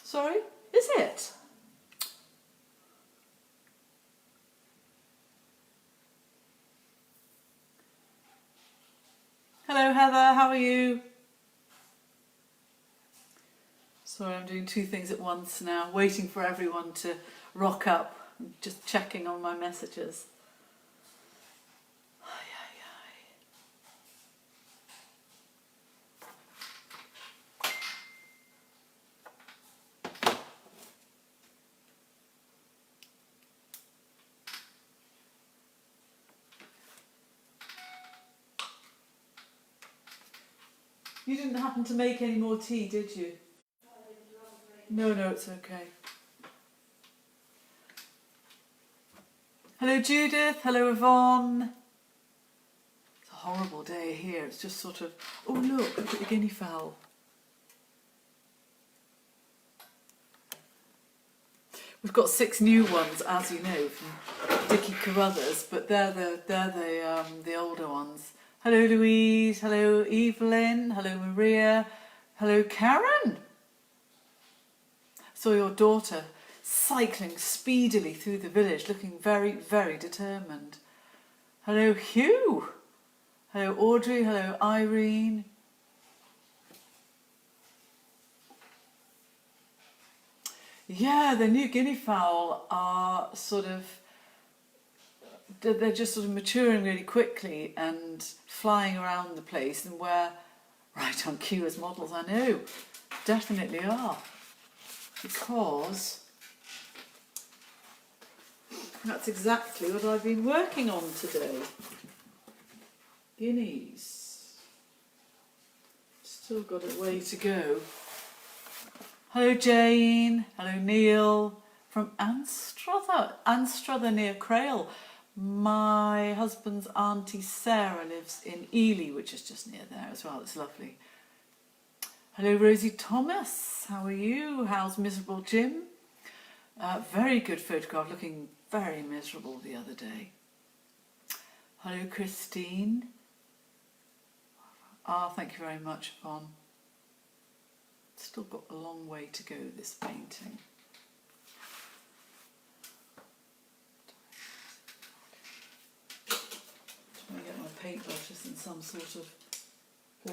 Sorry, is it? Hello Heather, how are you? Sorry, I'm doing two things at once now, waiting for everyone to rock up. I'm just checking on my messages. You didn't happen to make any more tea, did you? No, it's okay. Hello Judith, hello Yvonne. It's a horrible day here, it's just sort of, oh look at the guinea fowl. We've got 6 new ones, as you know, from Dickie Carruthers, but they're the older ones. Hello Louise, hello Evelyn, hello Maria, hello Karen. Saw your daughter cycling speedily through the village, looking very, very determined. Hello Hugh, hello Audrey, hello Irene. Yeah, the new guinea fowl are they're just sort of maturing really quickly and flying around the place, and we're right on cue as models, I know, definitely are, because that's exactly what I've been working on today. Guineas. Still got a way to go. Hello Jane, hello Neil, from Anstruther near Crail. My husband's auntie Sarah lives in Ely, which is just near there as well, it's lovely. Hello Rosie Thomas, how are you? How's miserable Jim? Very good photograph, looking very miserable the other day. Hello Christine. Thank you very much, Yvonne. Still got a long way to go, this painting. Trying to get my paintbrushes in some sort of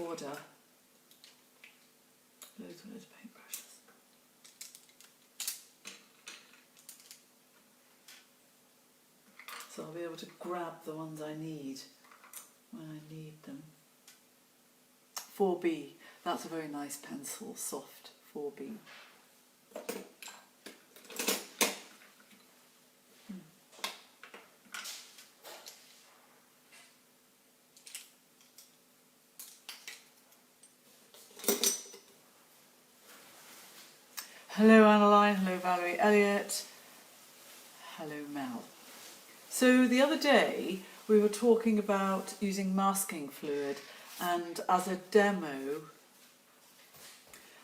order. Loads of paintbrushes. So I'll be able to grab the ones I need when I need them. 4B. That's a very nice pencil, soft 4B. Hello Annaline, hello Valerie Elliott, hello Mel. So the other day we were talking about using masking fluid, and as a demo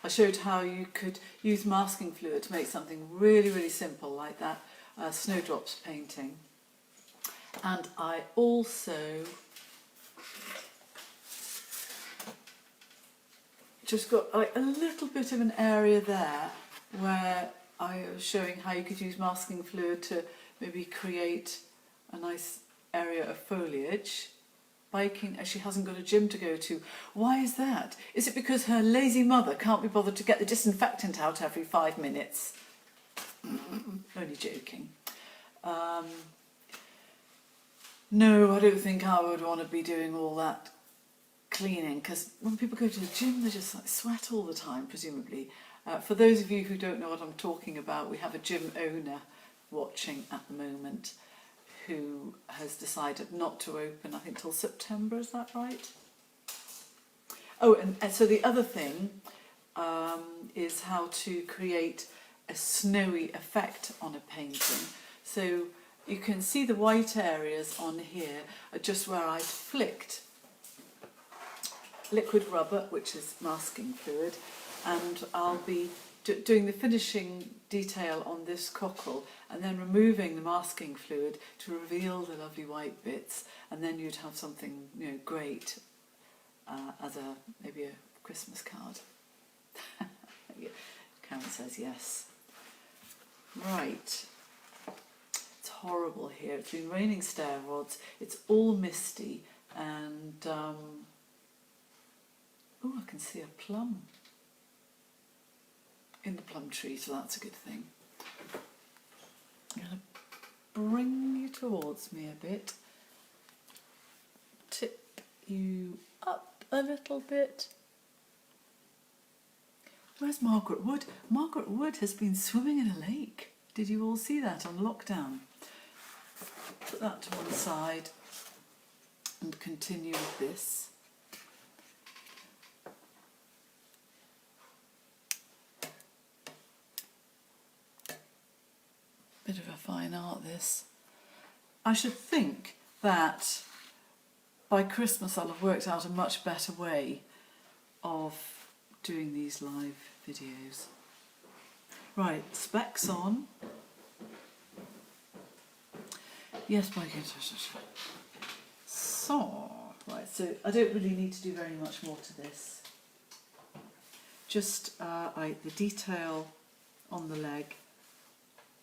I showed how you could use masking fluid to make something really, really simple like that snowdrops painting. And I also just got like a little bit of an area there where I was showing how you could use masking fluid to maybe create a nice area of foliage. Biking, as she hasn't got a gym to go to. Why is that? Is it because her lazy mother can't be bothered to get the disinfectant out every 5 minutes? Only joking. No, I don't think I would want to be doing all that cleaning, because when people go to the gym they just like sweat all the time, presumably. For those of you who don't know what I'm talking about, we have a gym owner watching at the moment who has decided not to open, I think, till September, is that right? Oh, and so the other thing is how to create a snowy effect on a painting. So you can see the white areas on here are just where I flicked liquid rubber, which is masking fluid, and I'll be doing the finishing detail on this cockle and then removing the masking fluid to reveal the lovely white bits, and then you'd have something, you know, great as maybe a Christmas card. Carry Karen says yes. Right. It's horrible here. It's been raining stair rods. It's all misty, and oh, I can see a plum in the plum tree, so that's a good thing. I'm going to bring you towards me a bit. Tip you up a little bit. Where's Margaret Wood? Margaret Wood has been swimming in a lake. Did you all see that on lockdown? Put that to one side and continue with this. Bit of a fine art, this. I should think that by Christmas I'll have worked out a much better way of doing these live videos. Right, specs on. Yes, my goodness. So, right, so I don't really need to do very much more to this. Just the detail on the leg,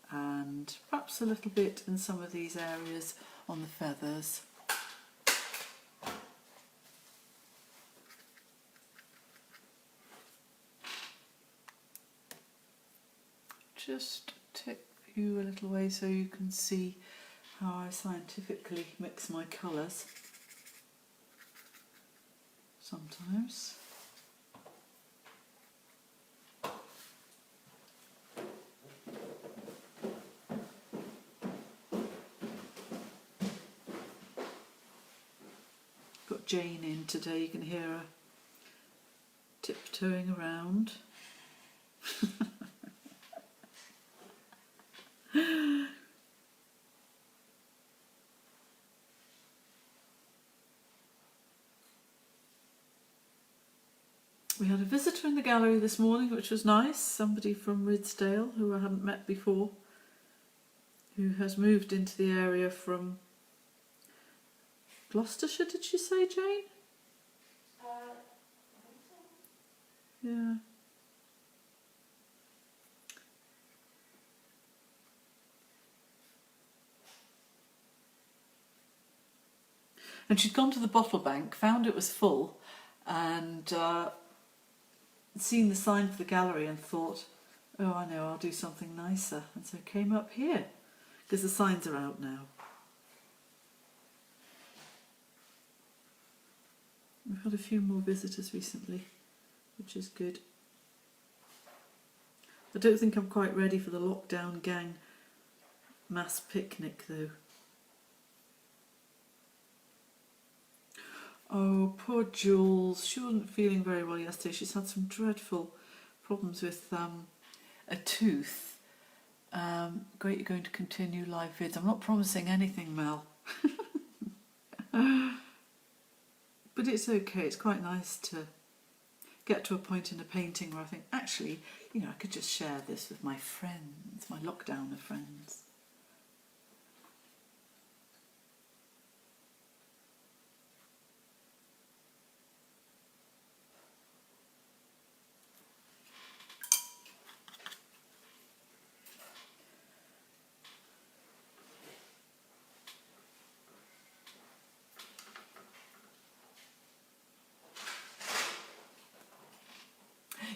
and perhaps a little bit in some of these areas on the feathers. Just tip you a little way so you can see how I scientifically mix my colours sometimes. Got Jane in today, you can hear her tiptoeing around. We had a visitor in the gallery this morning, which was nice. Somebody from Ridsdale, who I hadn't met before, who has moved into the area from Gloucestershire, did she say, Jane? I think so. Yeah. And she'd gone to the bottle bank, found it was full, and seen the sign for the gallery and thought, oh, I know, I'll do something nicer. And so came up here, because the signs are out now. We've had a few more visitors recently, which is good. I don't think I'm quite ready for the lockdown gang mass picnic though. Oh, poor Jules. She wasn't feeling very well yesterday. She's had some dreadful problems with a tooth. Great, you're going to continue live vids. I'm not promising anything, Mel. But it's okay. It's quite nice to get to a point in a painting where I think, actually, you know, I could just share this with my friends, my lockdowner friends.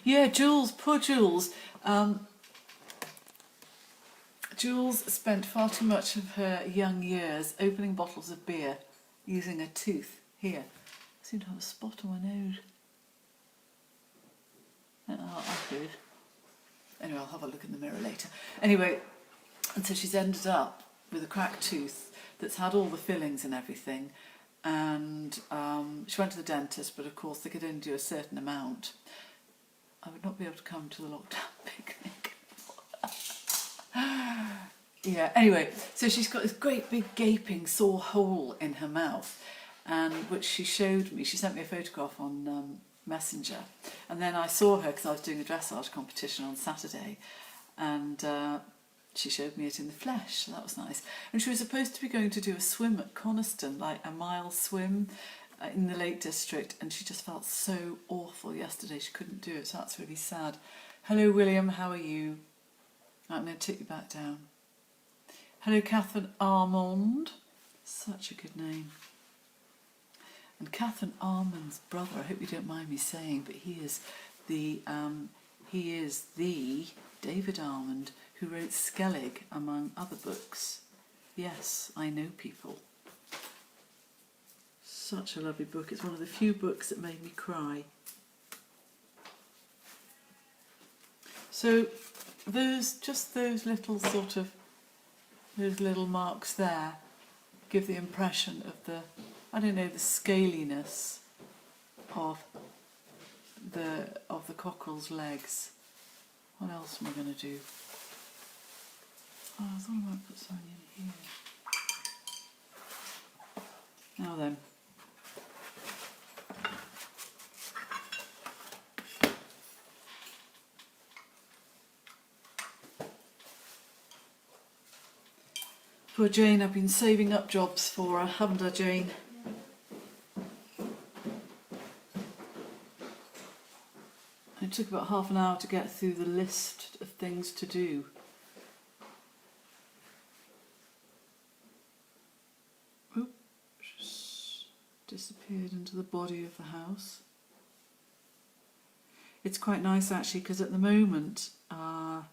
Yeah, Jules, poor Jules. Jules spent far too much of her young years opening bottles of beer using a tooth. Here, I seem to have a spot on my nose. Oh, that's good. Anyway, I'll have a look in the mirror later. Anyway, and so she's ended up with a cracked tooth that's had all the fillings and everything. And she went to the dentist, but of course they could only do a certain amount. I would not be able to come to the lockdown picnic. Yeah, anyway, so she's got this great big gaping sore hole in her mouth, and which she showed me. She sent me a photograph on Messenger, and then I saw her because I was doing a dressage competition on Saturday, and she showed me it in the flesh, so that was nice. And she was supposed to be going to do a swim at Coniston, like a mile swim, in the Lake District, and she just felt so awful yesterday. She couldn't do it, so that's really sad. Hello, William. How are you? I'm going to take you back down. Hello, Catherine Armand. Such a good name. And Catherine Armand's brother, I hope you don't mind me saying, but he is the David Armand who wrote Skellig, among other books. Yes, I know people. Such a lovely book. It's one of the few books that made me cry. So those little marks there give the impression of the scaliness of the cockerel's legs. What else am I going to do? Oh, I thought I might put something in here. Now then. Poor Jane, I've been saving up jobs for her, haven't I, Jane? It took about half an hour to get through the list of things to do. Oop, just disappeared into the body of the house. It's quite nice actually, because at the moment a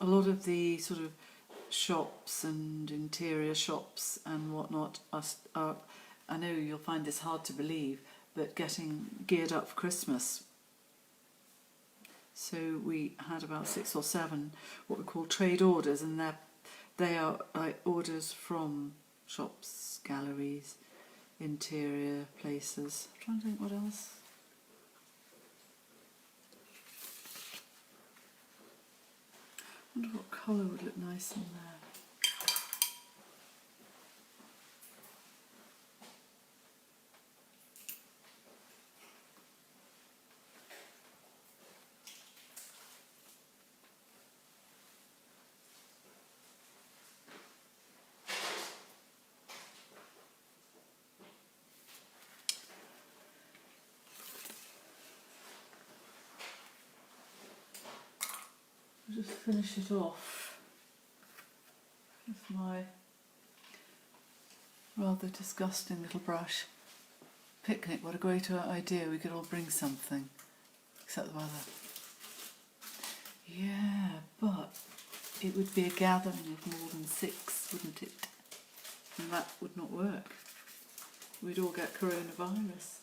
lot of the sort of shops and interior shops and whatnot are, I know you'll find this hard to believe, but getting geared up for Christmas. So we had about 6 or 7 what we call trade orders, and they are like orders from shops, galleries, interior places. I'm trying to think what else. I wonder what colour would look nice in there. I'll just finish it off with my rather disgusting little brush. Picnic, what a great idea, we could all bring something, except the weather. Yeah, but it would be a gathering of more than 6, wouldn't it? And that would not work. We'd all get coronavirus.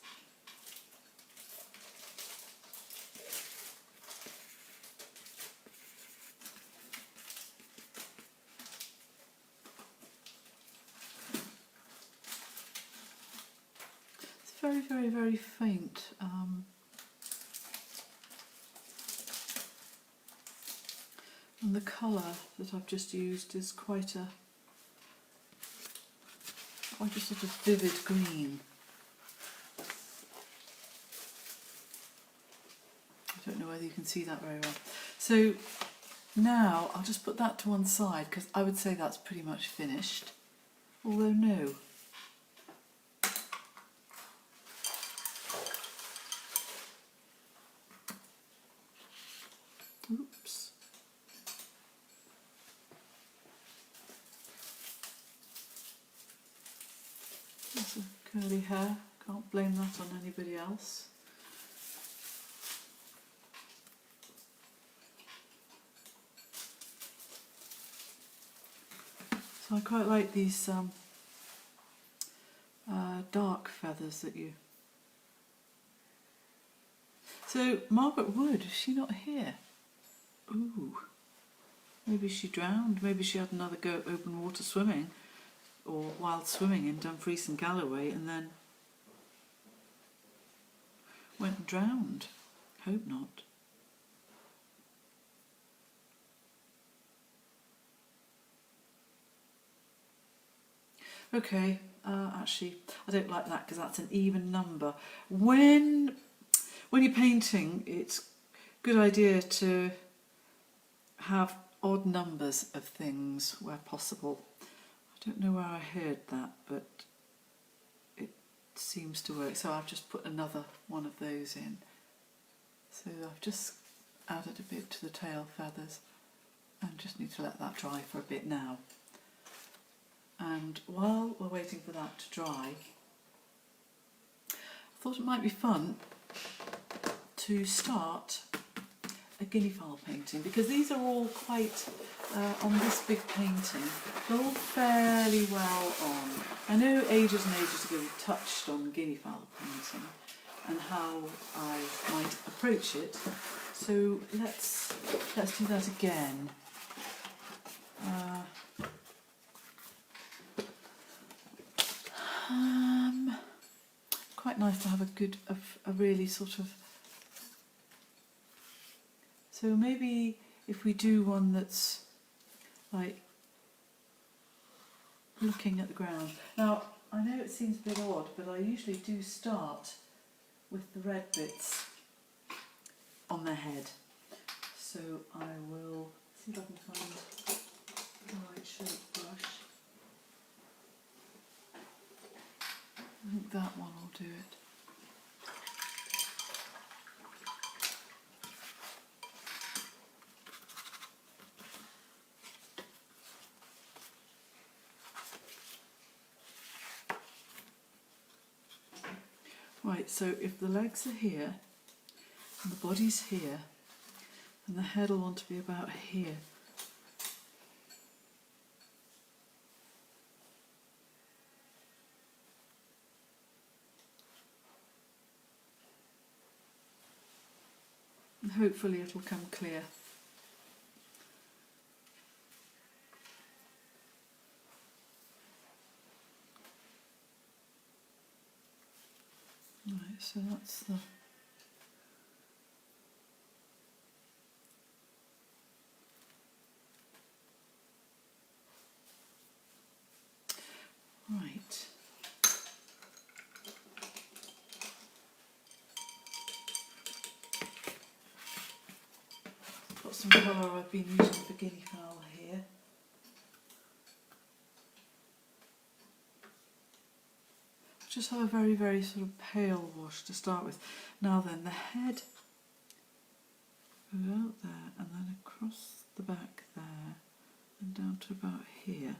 Very, very, very faint. And the colour that I've just used is quite a sort of vivid green. I don't know whether you can see that very well. So now I'll just put that to one side, because I would say that's pretty much finished. Although no. Oops. That's a curly hair, can't blame that on anybody else. So I quite like these dark feathers that you... So Margaret Wood, is she not here? Ooh, maybe she drowned, maybe she had another go at open water swimming or wild swimming in Dumfries and Galloway and then went and drowned. Hope not. Okay, actually I don't like that because that's an even number. When you're painting, it's a good idea to have odd numbers of things where possible. I don't know where I heard that, but seems to work. So I've just put another one of those in. So I've just added a bit to the tail feathers and just need to let that dry for a bit now. And while we're waiting for that to dry, I thought it might be fun to start a guinea fowl painting, because these are all quite, on this big painting, they're all fairly well on. I know ages and ages ago we touched on guinea fowl painting and how I might approach it, so let's do that again. Quite nice to have a really sort of. So maybe if we do one that's like looking at the ground. Now, I know it seems a bit odd, but I usually do start with the red bits on their head. So I will see if I can find the right shape brush. I think that one will do it. Right, so if the legs are here, and the body's here, and the head will want to be about here. And hopefully it'll come clear. Right, so that's the. Right. Got some colour I've been using for Guinea Fowl here. Just have a very, very sort of pale wash to start with. Now then, the head goes out there and then across the back there and down to about here.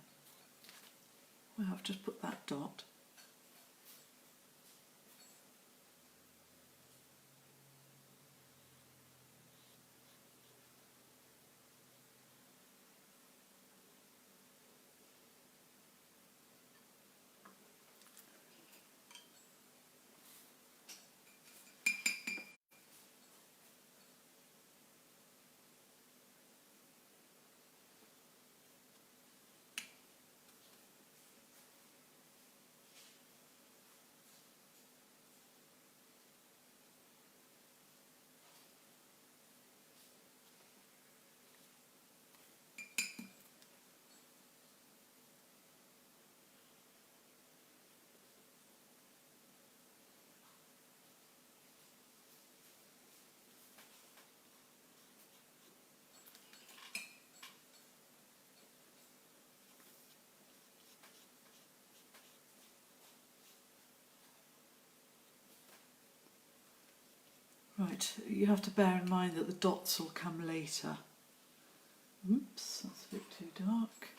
Well, I've just put that dot. Right, you have to bear in mind that the dots will come later. Oops, that's a bit too dark.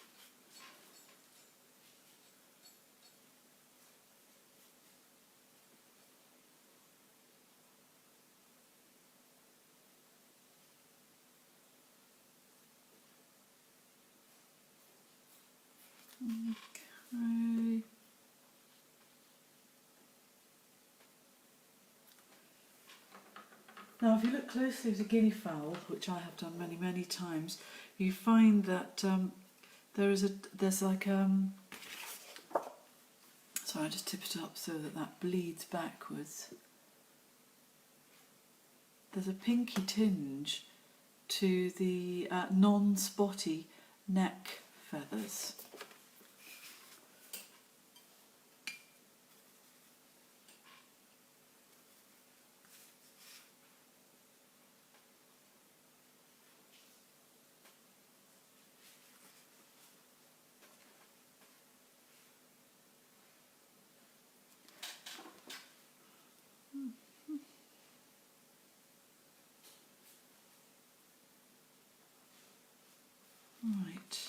Okay. Now, if you look closely at a guinea fowl, which I have done many, many times, you find that there's like sorry, I just tip it up so that that bleeds backwards. There's a pinky tinge to the non-spotty neck feathers. Right.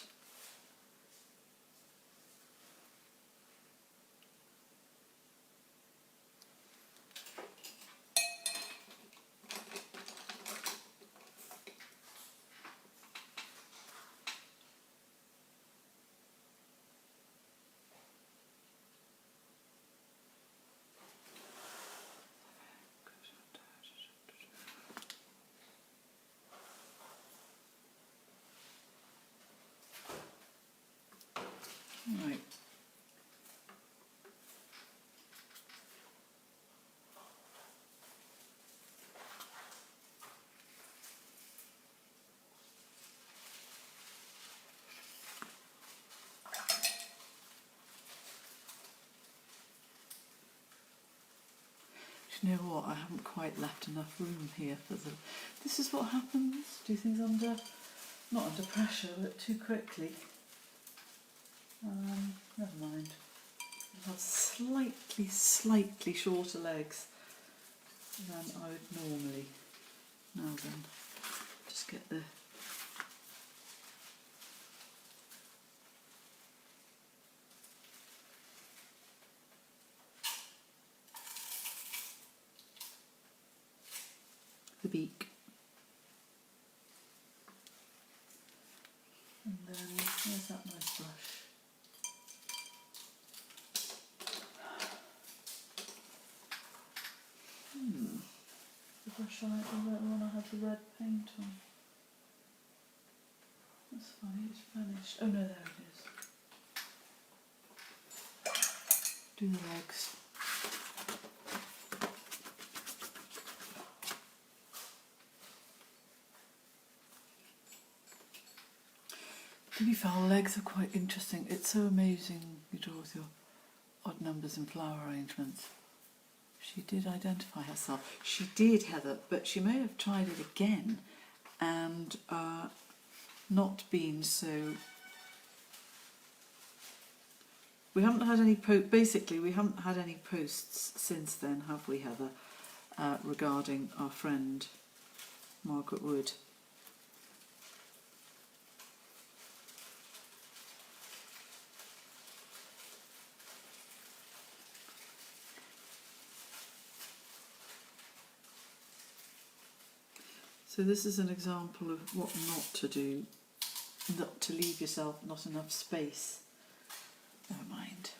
Right. Do you know what? I haven't quite left enough room here for the... This is what happens. Do things under... Not under pressure, but too quickly. Never mind. I'll have slightly shorter legs than I would normally. Now then, just get the beak. And then, where's that nice brush? The brush the one I had the red paint on. That's funny, it's vanished. Oh no, there it is. Do the legs. Guinea fowl legs are quite interesting. It's so amazing you draw with your odd numbers and flower arrangements. She did identify herself. She did, Heather, but she may have tried it again and not been so... We haven't had any basically we haven't had any posts since then, have we, Heather, regarding our friend Margaret Wood. So this is an example of what not to do, not to leave yourself not enough space. Never mind.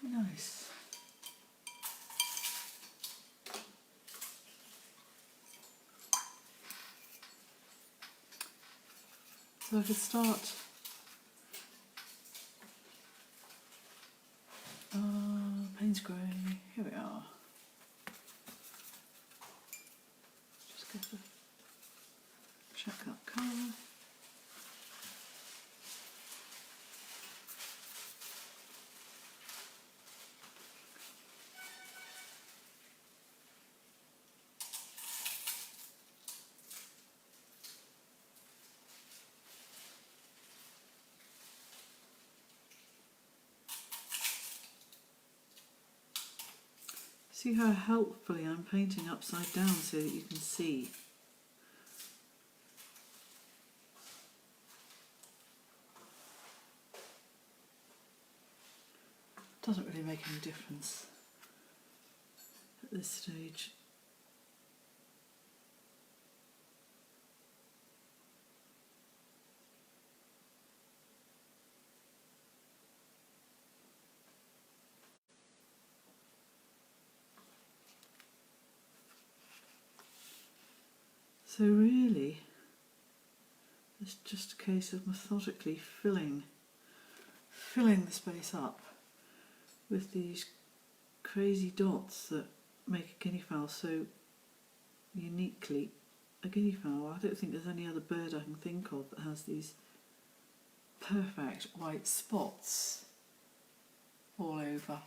Nice. So I could start Payne's Grey, here we are. Just get the check that colour. See how helpfully I'm painting upside down so that you can see. Doesn't really make any difference at this stage. So really, it's just a case of methodically filling the space up with these crazy dots that make a guinea fowl so uniquely a guinea fowl. I don't think there's any other bird I can think of that has these perfect white spots all over.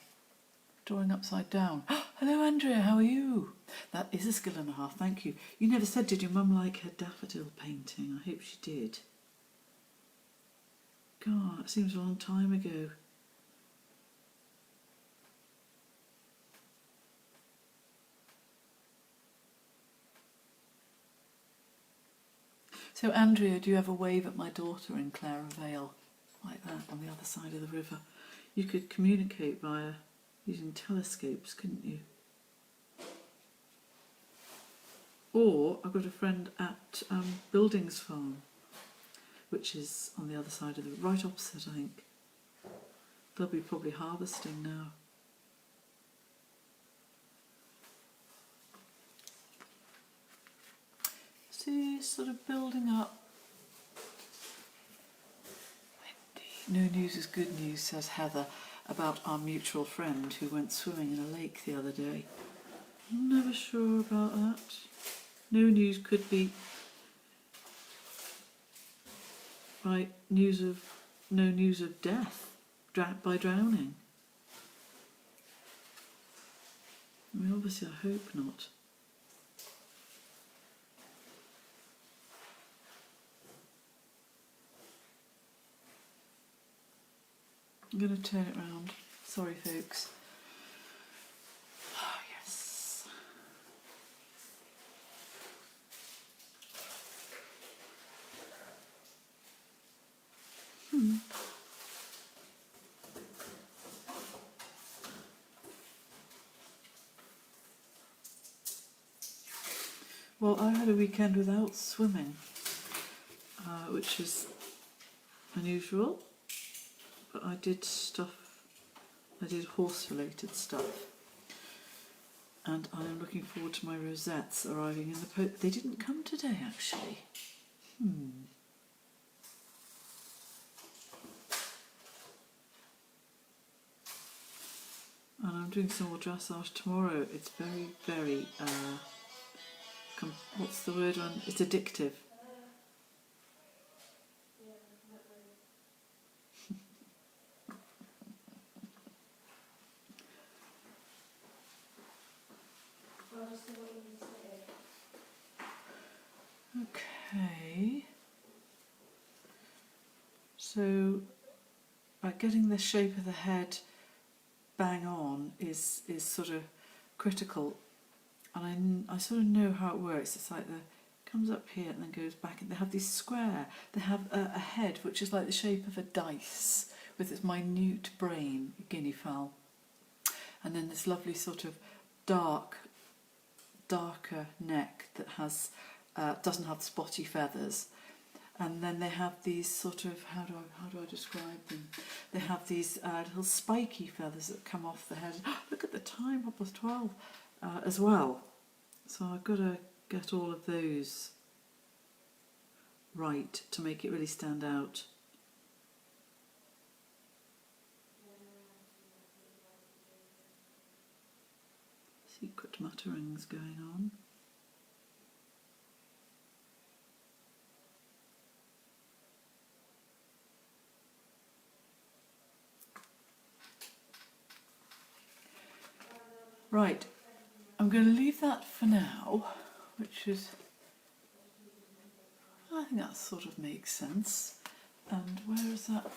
Drawing upside down. Hello Andrea, how are you? That is a skill and a half, thank you. You never said, did your mum like her daffodil painting? I hope she did. God, it seems a long time ago. So Andrea, do you ever wave at my daughter in Clara Vale, like that, on the other side of the river? You could communicate via using telescopes, couldn't you? Or I've got a friend at Buildings Farm, which is on the other side of the, right opposite, I think. They'll be probably harvesting now. See, sort of building up. No news is good news, says Heather, about our mutual friend who went swimming in a lake the other day. I'm never sure about that. No news could be by no news of death by drowning. I mean, obviously I hope not. I'm going to turn it round. Sorry, folks. Oh, yes. Well, I had a weekend without swimming, which is unusual. But I did horse-related stuff. And I am looking forward to my rosettes arriving in the post. They didn't come today, actually. And I'm doing some more dressage tomorrow. It's very, very, what's the word on? It's addictive. Okay, so getting the shape of the head bang on is sort of critical, and I sort of know how it works. It's like comes up here and then goes back, and they have these square, they have a head which is like the shape of a dice with its minute brain, guinea fowl, and then this lovely sort of darker neck that has doesn't have spotty feathers, and then they have these sort of, how do I describe them? They have these little spiky feathers that come off the head. Look at the time, 12:30 as well. So I've got to get all of those right to make it really stand out. Secret mutterings going on. Right, I'm going to leave that for now, which is, I think that sort of makes sense. And where is that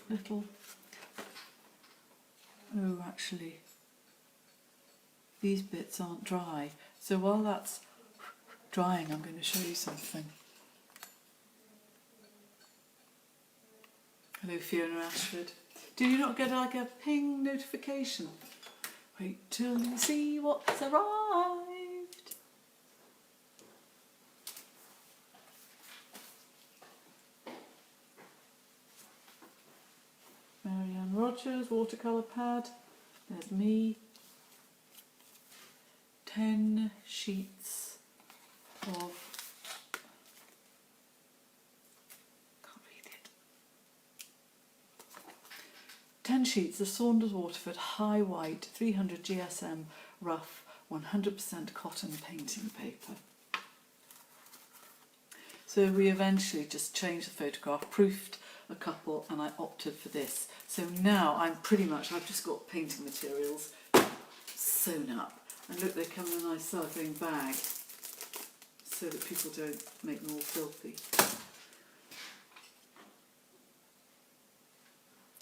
little, oh actually, these bits aren't dry. So while that's drying, I'm going to show you something. Hello Fiona Ashford. Do you not get like a ping notification? Wait till you see what's arrived. Marianne Rogers, watercolour pad. There's me. 10 sheets of 10 sheets of Saunders Waterford High White 300 GSM rough 100% cotton painting paper. So we eventually just changed the photograph, proofed a couple, and I opted for this. So now I've just got painting materials sewn up. And look, they come in a nice cellophane bag so that people don't make them all filthy.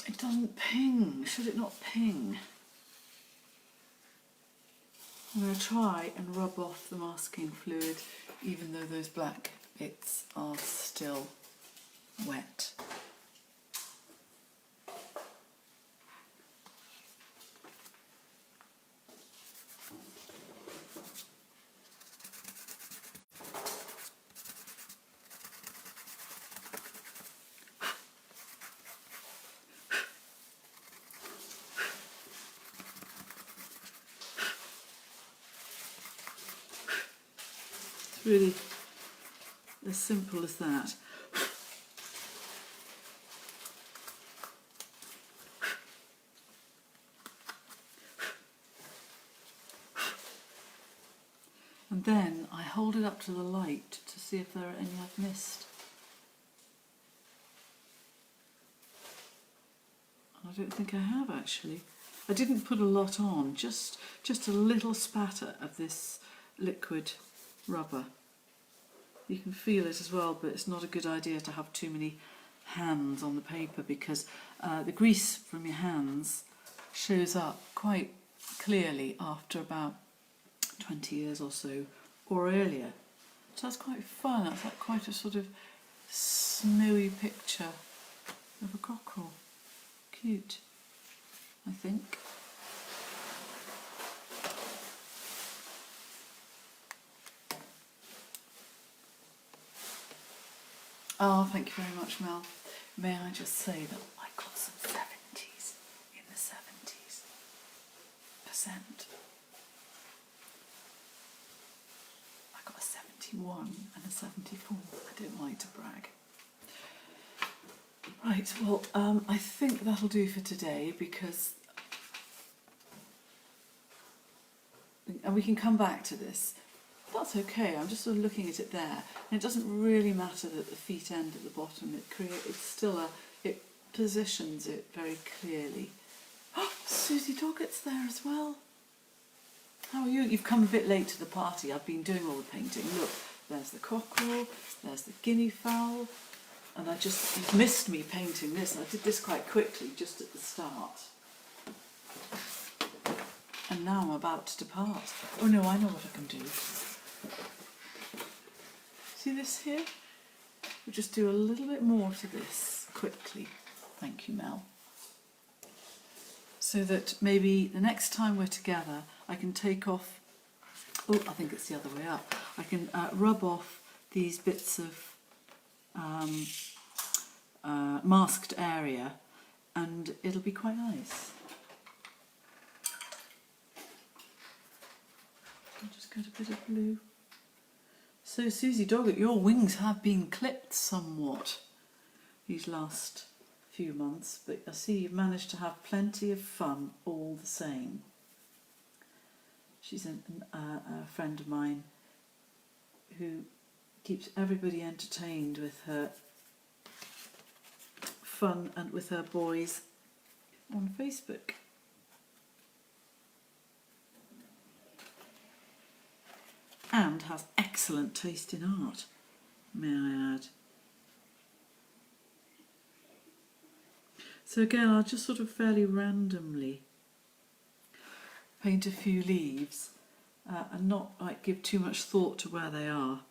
It doesn't ping. Should it not ping? I'm going to try and rub off the masking fluid even though those black bits are still wet. It's really as simple as that. And then I hold it up to the light to see if there are any I've missed. I don't think I have actually. I didn't put a lot on, just a little spatter of this liquid rubber. You can feel it as well, but it's not a good idea to have too many hands on the paper because the grease from your hands shows up quite clearly after about 20 years or so, or earlier. So that's quite fun. That's like quite a sort of snowy picture of a cockerel. Cute, I think. Oh, thank you very much, Mel. May I just say that I got some 70s in the 70s percent. I got a 71 and a 74. I don't like to brag. Right, well, I think that'll do for today because... And we can come back to this. That's okay, I'm just sort of looking at it there. And it doesn't really matter that the feet end at the bottom. It positions it very clearly. Oh, Susie Doggett's there as well. How are you? You've come a bit late to the party. I've been doing all the painting. Look, there's the cockerel, there's the guinea fowl. And you've missed me painting this. I did this quite quickly, just at the start. And now I'm about to depart. Oh no, I know what I can do. See this here? We'll just do a little bit more to this quickly. Thank you, Mel. So that maybe the next time we're together, I can take off... Oh, I think it's the other way up. I can rub off these bits of masked area and it'll be quite nice. I'll just get a bit of blue. So Susie Doggett, your wings have been clipped somewhat these last few months, but I see you've managed to have plenty of fun all the same. She's a friend of mine who keeps everybody entertained with her fun and with her boys on Facebook. And has excellent taste in art, may I add. So again, I'll just sort of fairly randomly paint a few leaves and not like give too much thought to where they are.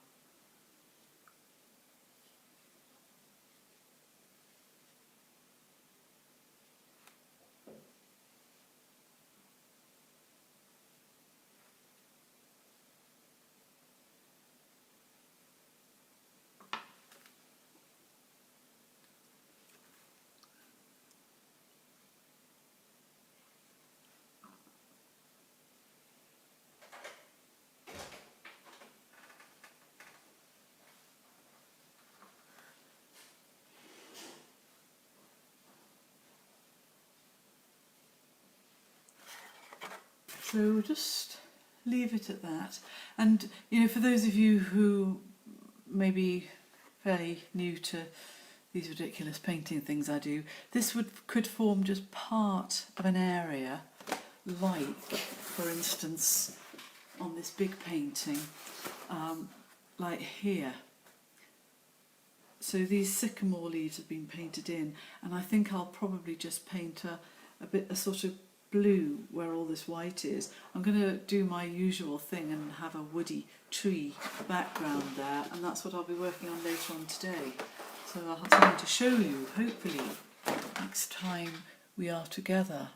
So we'll just leave it at that. And, you know, for those of you who may be fairly new to these ridiculous painting things I do, this could form just part of an area, like, for instance, on this big painting, like here. So these sycamore leaves have been painted in, and I think I'll probably just paint a sort of blue where all this white is. I'm going to do my usual thing and have a woody tree background there, and that's what I'll be working on later on today. So I'll have something to show you, hopefully, next time we are together.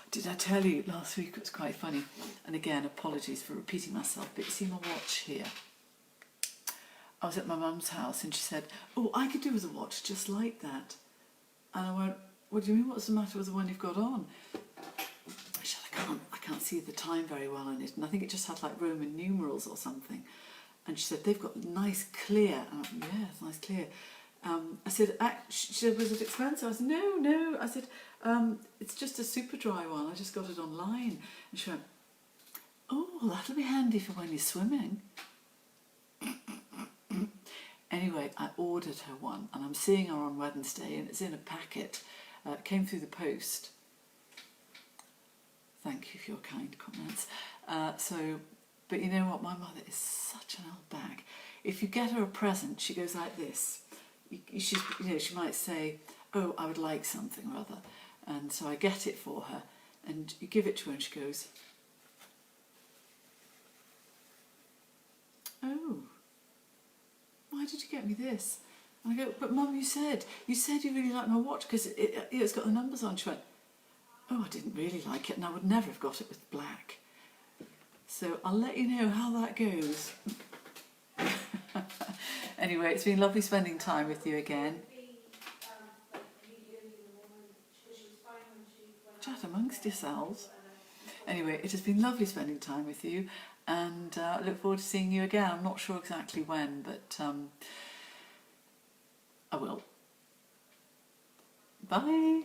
Did I tell you last week? It was quite funny. And again, apologies for repeating myself, but you see my watch here? I was at my mum's house and she said, "Oh, I could do with a watch just like that." And I went, "What do you mean? What's the matter with the one you've got on?" She said, I can't see the time very well on it. And I think it just had like Roman numerals or something. And she said, "They've got nice clear." And I went, "Yeah, it's nice clear." I said, she said, "Was it expensive?" I said, No. I said, "It's just a super dry one. I just got it online." And she went, "Oh, well, that'll be handy for when you're swimming." Anyway, I ordered her one, and I'm seeing her on Wednesday, and it's in a packet. It came through the post. Thank you for your kind comments. But you know what? My mother is such an old bag. If you get her a present, she goes like this. She might say, "Oh, I would like something or other," and so I get it for her, and you give it to her, and she goes, "Oh, why did you get me this?" And I go, "But Mum, you said you really like my watch because it's got the numbers on." She went, "Oh, I didn't really like it, and I would never have got it with black." So I'll let you know how that goes. Anyway, it's been lovely spending time with you again. Chat amongst yourselves. Anyway, it has been lovely spending time with you, and I look forward to seeing you again. I'm not sure exactly when, but I will. Bye.